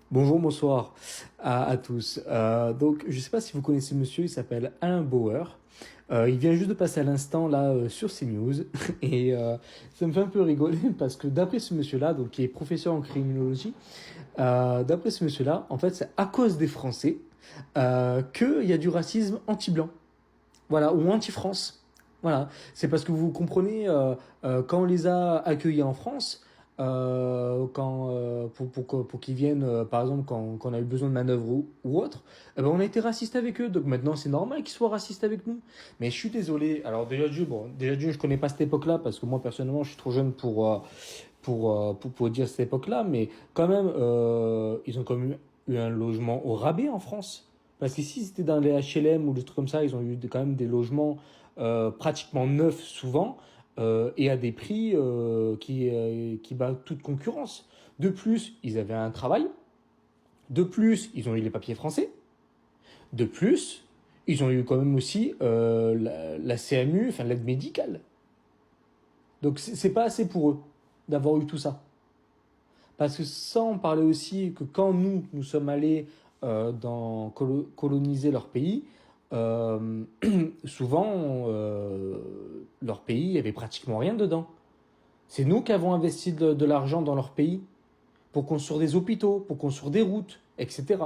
Bonjour, bonsoir à tous. Donc, je ne sais pas si vous connaissez monsieur, il s'appelle Alain Bauer. Il vient juste de passer à l'instant là sur CNews et ça me fait un peu rigoler parce que d'après ce monsieur-là, donc qui est professeur en criminologie, d'après ce monsieur-là, en fait, c'est à cause des Français qu'il y a du racisme anti-blanc, voilà, ou anti-France. Voilà, c'est parce que vous comprenez, quand on les a accueillis en France, pour qu'ils viennent, par exemple, quand on a eu besoin de manœuvre ou autre, eh ben, on a été raciste avec eux. Donc maintenant, c'est normal qu'ils soient racistes avec nous. Mais je suis désolé. Alors déjà d'une, je connais pas cette époque-là parce que moi personnellement, je suis trop jeune pour dire cette époque-là. Mais quand même, ils ont quand même eu un logement au rabais en France. Parce que si c'était dans les HLM ou des trucs comme ça, ils ont eu quand même des logements pratiquement neufs souvent et à des prix qui battent toute concurrence. De plus, ils avaient un travail. De plus, ils ont eu les papiers français. De plus, ils ont eu quand même aussi la CMU, enfin l'aide médicale. Donc c'est pas assez pour eux d'avoir eu tout ça. Parce que sans parler aussi que quand nous sommes allés coloniser leur pays, euh, souvent leur pays, il y avait pratiquement rien dedans. C'est nous qui avons investi de l'argent dans leur pays pour construire des hôpitaux, pour construire des routes, etc.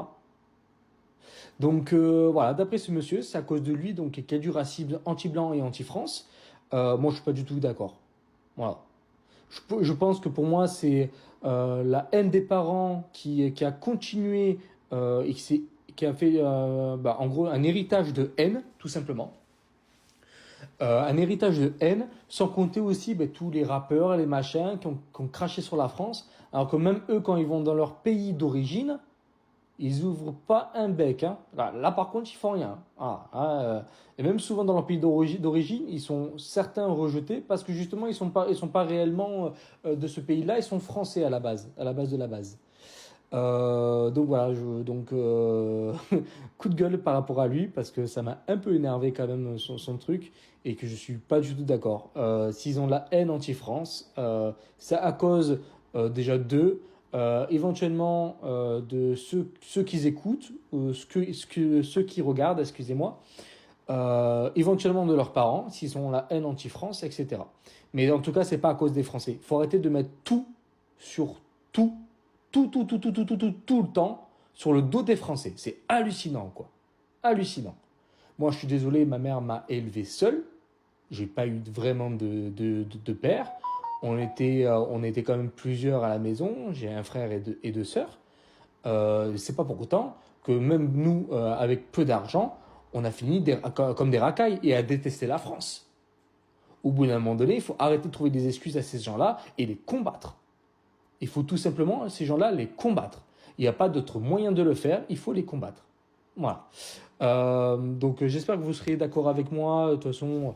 Donc voilà, d'après ce monsieur, c'est à cause de lui donc qu'il y a du racisme anti-blanc et anti-France. Moi, je suis pas du tout d'accord. Voilà. Je pense que pour moi, c'est la haine des parents qui a continué et qui a fait, en gros, un héritage de haine, tout simplement. Un héritage de haine, sans compter aussi tous les rappeurs, les machins qui ont craché sur la France, alors que même eux, quand ils vont dans leur pays d'origine, ils ouvrent pas un bec. Hein. Là, par contre, ils font rien. Et même souvent dans leur pays d'origine, ils sont certains rejetés parce que justement, ils sont pas réellement de ce pays-là. Ils sont français à la base de la base. Donc voilà, coup de gueule par rapport à lui parce que ça m'a un peu énervé quand même son truc et que je suis pas du tout d'accord. S'ils ont la haine anti-France, c'est à cause déjà d'eux, éventuellement de ceux qu'ils écoutent, ceux qui regardent, excusez-moi, éventuellement de leurs parents, s'ils ont la haine anti-France, etc. Mais en tout cas, c'est pas à cause des Français. Il faut arrêter de mettre tout sur tout, tout le temps sur le dos des Français. C'est hallucinant, quoi. Hallucinant. Moi, je suis désolé, ma mère m'a élevé seul. J'ai pas eu vraiment de père. On était quand même plusieurs à la maison. J'ai un frère et deux sœurs. C'est pas pour autant que même nous, avec peu d'argent, on a fini comme des racailles et à détester la France. Au bout d'un moment donné, il faut arrêter de trouver des excuses à ces gens-là et les combattre. Il faut tout simplement, ces gens-là, les combattre. Il n'y a pas d'autre moyen de le faire, il faut les combattre. Voilà. Donc j'espère que vous serez d'accord avec moi. De toute façon,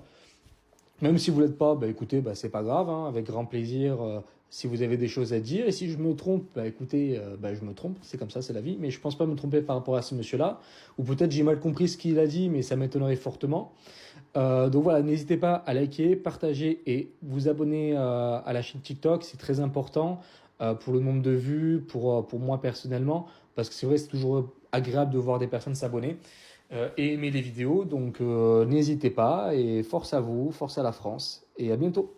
même si vous l'êtes pas, écoutez, c'est pas grave, hein, avec grand plaisir. Si vous avez des choses à dire, et si je me trompe, écoutez, je me trompe, c'est comme ça, c'est la vie. Mais je pense pas me tromper par rapport à ce monsieur-là, ou peut-être j'ai mal compris ce qu'il a dit, mais ça m'étonnerait fortement. Donc voilà, n'hésitez pas à liker, partager et vous abonner à la chaîne TikTok, c'est très important pour le nombre de vues, pour moi personnellement, parce que c'est vrai, c'est toujours agréable de voir des personnes s'abonner et aimer les vidéos. Donc n'hésitez pas et force à vous, force à la France et à bientôt.